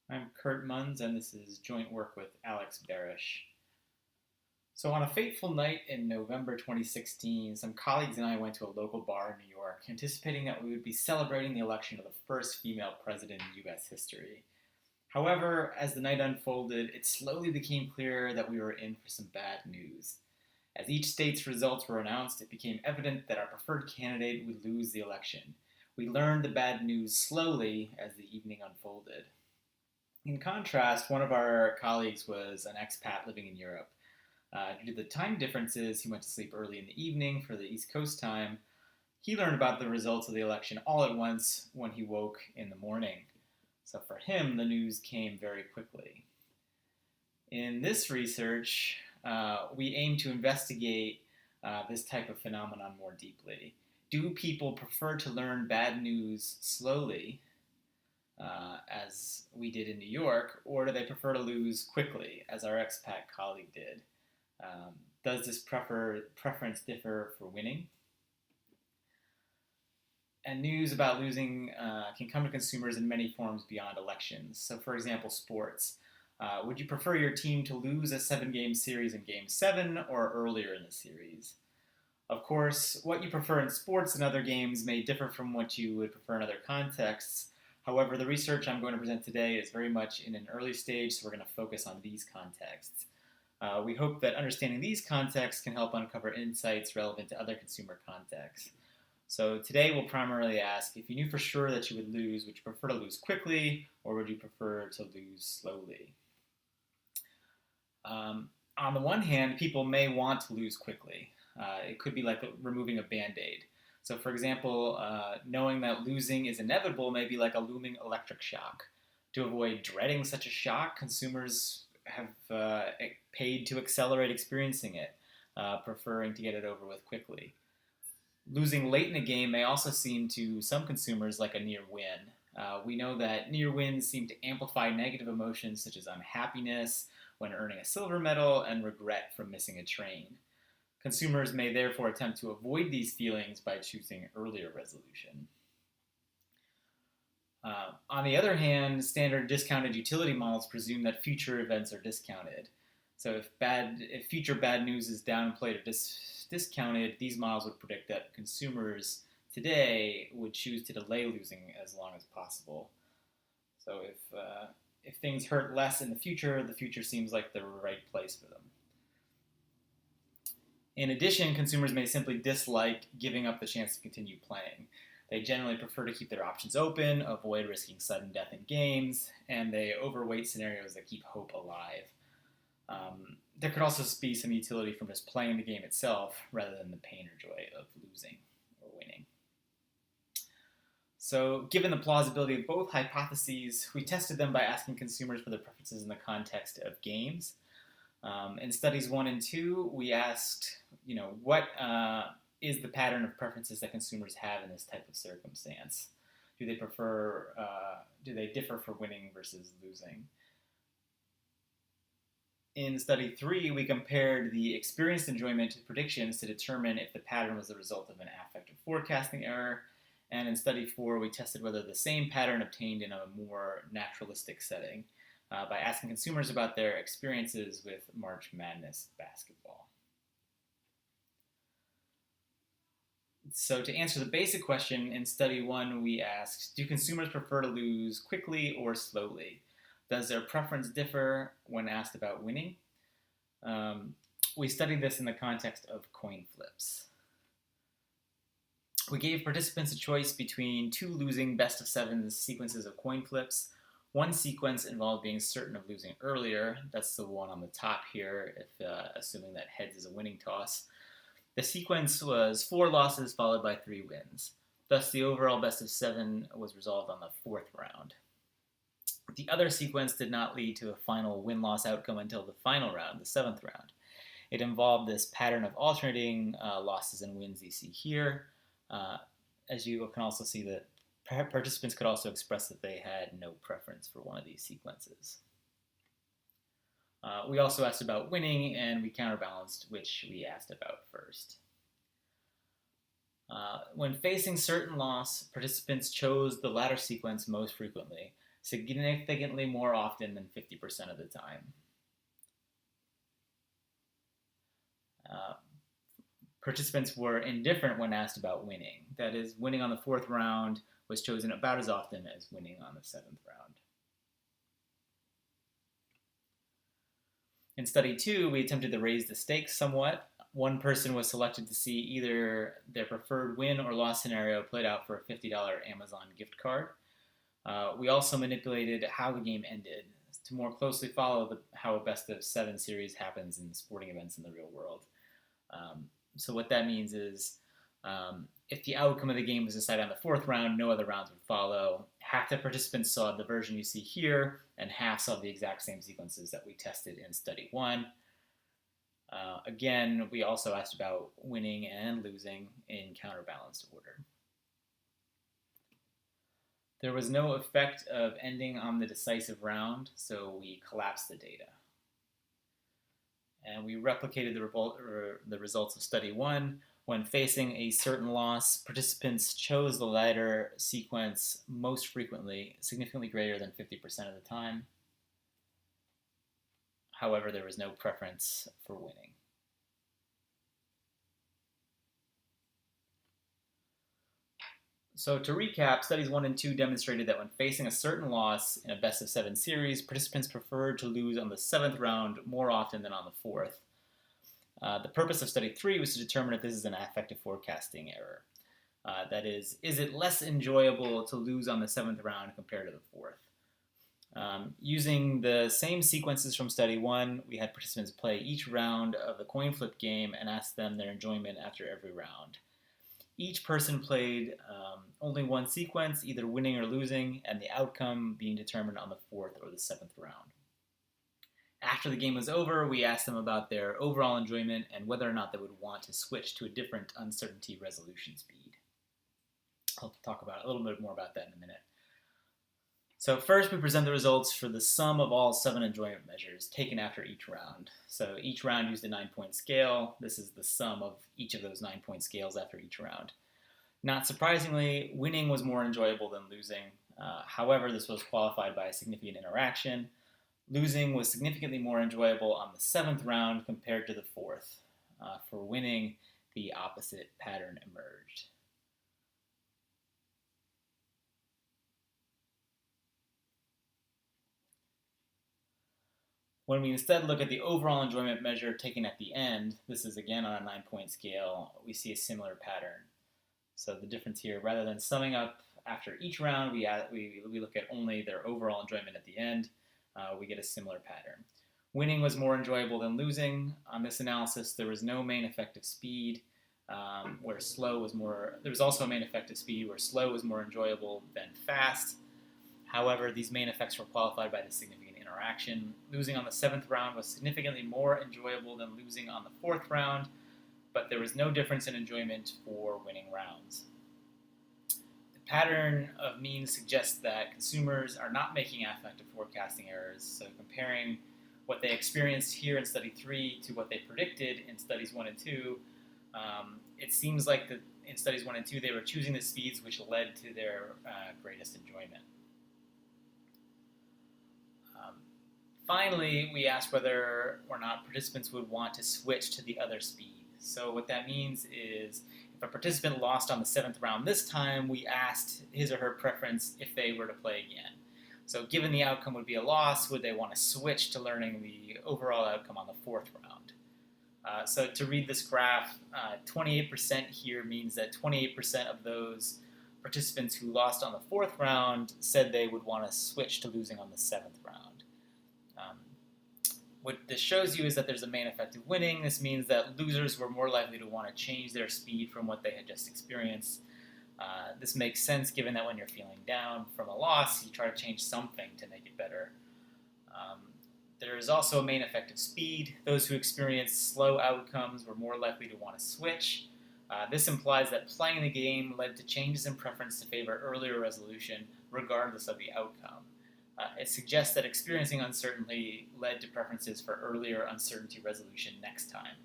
I'm Kurt Munz, and this is joint work with Alex Barasch. So, on a fateful night in November 2016, some colleagues and I went to a local bar in New York, anticipating that we would be celebrating the election of the first female president in U.S. history. However, as the night unfolded, it slowly became clear that we were in for some bad news. As each state's results were announced, it became evident that our preferred candidate would lose the election. We learned the bad news slowly as the evening unfolded. In contrast, one of our colleagues was an expat living in Europe. Due to the time differences, he went to sleep early in the evening for the East Coast time. He learned about the results of the election all at once when he woke in the morning. So for him, the news came very quickly. In this research, we aim to investigate this type of phenomenon more deeply. Do people prefer to learn bad news slowly, as we did in New York, or do they prefer to lose quickly, as our expat colleague did? Does this preference differ for winning? And news about losing can come to consumers in many forms beyond elections. So, for example, sports. Would you prefer your team to lose a 7-game series in Game 7 or earlier in the series? Of course, what you prefer in sports and other games may differ from what you would prefer in other contexts. However, the research I'm going to present today is very much in an early stage, so we're going to focus on these contexts. We hope that understanding these contexts can help uncover insights relevant to other consumer contexts. So today we'll primarily ask, if you knew for sure that you would lose, would you prefer to lose quickly, or would you prefer to lose slowly? On the one hand, people may want to lose quickly. It could be like removing a Band-Aid. So for example, knowing that losing is inevitable may be like a looming electric shock. To avoid dreading such a shock, consumers have paid to accelerate experiencing it, preferring to get it over with quickly. Losing late in a game may also seem to some consumers like a near win. We know that near wins seem to amplify negative emotions such as unhappiness when earning a silver medal and regret from missing a train. Consumers may therefore attempt to avoid these feelings by choosing earlier resolution. On the other hand, standard discounted utility models presume that future events are discounted. So if future bad news is downplayed or discounted, these models would predict that consumers today would choose to delay losing as long as possible. So if things hurt less in the future seems like the right place for them. In addition, consumers may simply dislike giving up the chance to continue playing. They generally prefer to keep their options open, avoid risking sudden death in games, and they overweight scenarios that keep hope alive. There could also be some utility from just playing the game itself rather than the pain or joy of losing or winning. So, given the plausibility of both hypotheses, we tested them by asking consumers for their preferences in the context of games. In studies 1 and 2, we asked, what is the pattern of preferences that consumers have in this type of circumstance? Do they differ for winning versus losing? In study 3, we compared the experienced enjoyment to predictions to determine if the pattern was the result of an affective forecasting error. And in study 4, we tested whether the same pattern obtained in a more naturalistic setting by asking consumers about their experiences with March Madness basketball. So to answer the basic question, in study 1, we asked, do consumers prefer to lose quickly or slowly? Does their preference differ when asked about winning? We studied this in the context of coin flips. We gave participants a choice between 2 losing best-of-7 sequences of coin flips. One sequence involved being certain of losing earlier. That's the one on the top here, assuming that heads is a winning toss. The sequence was 4 losses followed by 3 wins. Thus, the overall best-of-7 was resolved on the 4th round. The other sequence did not lead to a final win-loss outcome until the final round, the 7th round. It involved this pattern of alternating losses and wins you see here. As you can also see that participants could also express that they had no preference for one of these sequences. We also asked about winning, and we counterbalanced which we asked about first. When facing certain loss, participants chose the latter sequence most frequently. significantly more often than 50% of the time. Participants were indifferent when asked about winning. That is, winning on the fourth round was chosen about as often as winning on the seventh round. In study 2, we attempted to raise the stakes somewhat. One person was selected to see either their preferred win or loss scenario played out for a $50 Amazon gift card. We also manipulated how the game ended to more closely follow how a best of 7 series happens in sporting events in the real world. So what that means is if the outcome of the game was decided on the fourth round, no other rounds would follow. Half the participants saw the version you see here, and half saw the exact same sequences that we tested in study 1. Again, we also asked about winning and losing in counterbalanced order. There was no effect of ending on the decisive round, so we collapsed the data. And we replicated the results of study 1. When facing a certain loss, participants chose the latter sequence most frequently, significantly greater than 50% of the time. However, there was no preference for winning. So to recap, studies 1 and 2 demonstrated that when facing a certain loss in a best of 7 series, participants preferred to lose on the 7th round more often than on the 4th. The purpose of study 3 was to determine if this is an affective forecasting error. That is it less enjoyable to lose on the 7th round compared to the 4th? Using the same sequences from study 1, we had participants play each round of the coin flip game and ask them their enjoyment after every round. Each person played only one sequence, either winning or losing, and the outcome being determined on the 4th or the 7th round. After the game was over, we asked them about their overall enjoyment and whether or not they would want to switch to a different uncertainty resolution speed. I'll talk about a little bit more about that in a minute. So first, we present the results for the sum of all 7 enjoyment measures taken after each round. So each round used a 9-point scale. This is the sum of each of those 9-point scales after each round. Not surprisingly, winning was more enjoyable than losing. However, this was qualified by a significant interaction. Losing was significantly more enjoyable on the 7th round compared to the 4th. For winning, the opposite pattern emerged. When we instead look at the overall enjoyment measure taken at the end, this is again on a 9-point scale, we see a similar pattern. So the difference here, rather than summing up after each round, we look at only their overall enjoyment at the end. We get a similar pattern. Winning was more enjoyable than losing. On this analysis, there was no main effective speed, where slow was more. There was also a main effective speed where slow was more enjoyable than fast. However, these main effects were qualified by the significant interaction. Losing on the 7th round was significantly more enjoyable than losing on the 4th round, but there was no difference in enjoyment for winning rounds. The pattern of means suggests that consumers are not making affective forecasting errors, so comparing what they experienced here in study 3 to what they predicted in studies 1 and 2, it seems like that in studies 1 and 2 they were choosing the speeds which led to their greatest enjoyment. Finally, we asked whether or not participants would want to switch to the other speed. So what that means is if a participant lost on the 7th round this time, we asked his or her preference if they were to play again. So given the outcome would be a loss, would they want to switch to learning the overall outcome on the 4th round? So to read this graph, 28% here means that 28% of those participants who lost on the 4th round said they would want to switch to losing on the 7th round. What this shows you is that there's a main effect of winning. This means that losers were more likely to want to change their speed from what they had just experienced. This makes sense given that when you're feeling down from a loss, you try to change something to make it better. There is also a main effect of speed. Those who experienced slow outcomes were more likely to want to switch. This implies that playing the game led to changes in preference to favor earlier resolution, regardless of the outcome. It suggests that experiencing uncertainty led to preferences for earlier uncertainty resolution next time.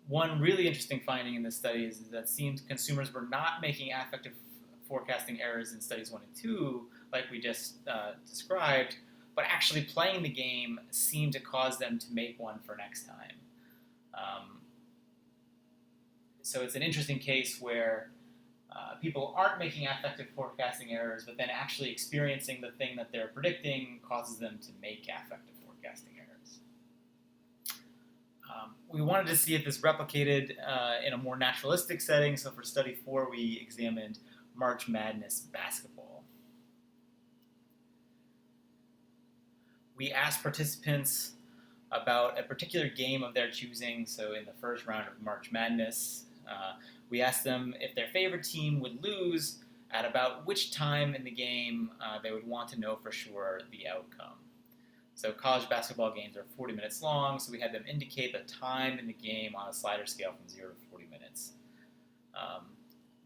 One really interesting finding in this study is that it seems consumers were not making affective forecasting errors in studies 1 and 2 like we just described, but actually playing the game seemed to cause them to make one for next time. So it's an interesting case where people aren't making affective forecasting errors, but then actually experiencing the thing that they're predicting causes them to make affective forecasting errors. We wanted to see if this replicated in a more naturalistic setting, so for study 4 we examined March Madness basketball. We asked participants about a particular game of their choosing, so in the first round of March Madness, we asked them if their favorite team would lose at about which time in the game they would want to know for sure the outcome. So college basketball games are 40 minutes long, so we had them indicate the time in the game on a slider scale from 0 to 40 minutes.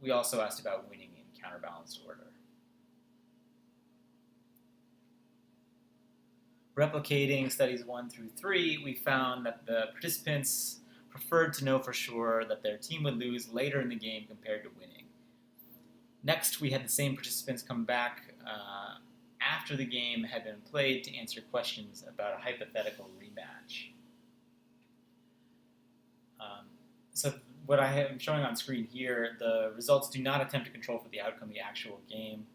We also asked about winning in counterbalanced order. Replicating studies 1 through 3, we found that the participants preferred to know for sure that their team would lose later in the game compared to winning. Next, we had the same participants come back after the game had been played to answer questions about a hypothetical rematch. So what I am showing on screen here, the results do not attempt to control for the outcome of the actual game.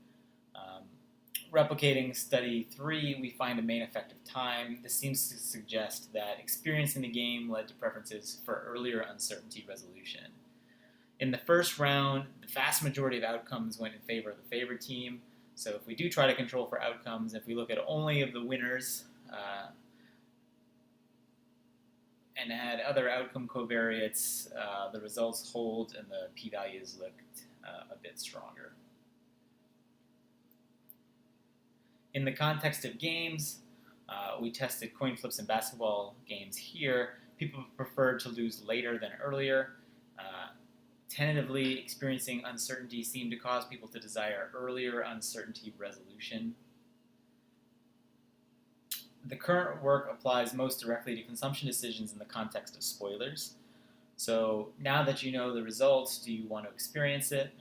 Replicating study 3, we find a main effect of time. This seems to suggest that experience in the game led to preferences for earlier uncertainty resolution. In the first round, the vast majority of outcomes went in favor of the favored team. So if we do try to control for outcomes, if we look at only of the winners and add other outcome covariates, the results hold and the p-values looked a bit stronger. In the context of games, we tested coin flips in basketball games here. People preferred to lose later than earlier. Tentatively, experiencing uncertainty seemed to cause people to desire earlier uncertainty resolution. The current work applies most directly to consumption decisions in the context of spoilers. So now that you know the results, do you want to experience it?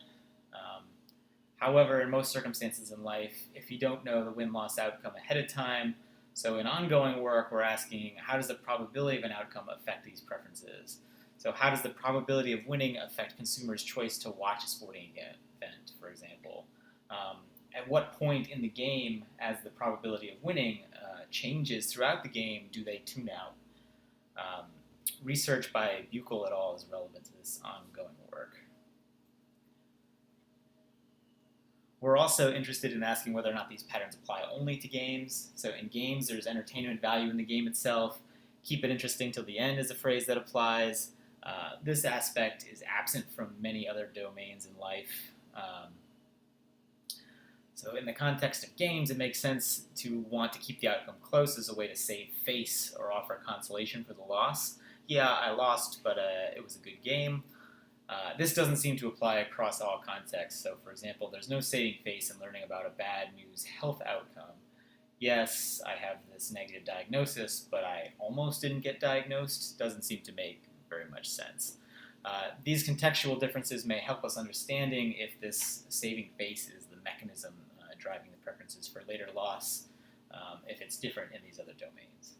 However, in most circumstances in life, if you don't know the win-loss outcome ahead of time, so in ongoing work, we're asking, how does the probability of an outcome affect these preferences? So how does the probability of winning affect consumers' choice to watch a sporting event, for example? At what point in the game, as the probability of winning changes throughout the game, do they tune out? Research by Buchel et al. Is relevant to this ongoing work. We're also interested in asking whether or not these patterns apply only to games. So in games, there's entertainment value in the game itself. Keep it interesting till the end is a phrase that applies. This aspect is absent from many other domains in life. So in the context of games, it makes sense to want to keep the outcome close as a way to save face or offer consolation for the loss. Yeah, I lost, but it was a good game. This doesn't seem to apply across all contexts. So, for example, there's no saving face in learning about a bad news health outcome. Yes, I have this negative diagnosis, but I almost didn't get diagnosed. Doesn't seem to make very much sense. These contextual differences may help us understanding if this saving face is the mechanism driving the preferences for later loss, if it's different in these other domains.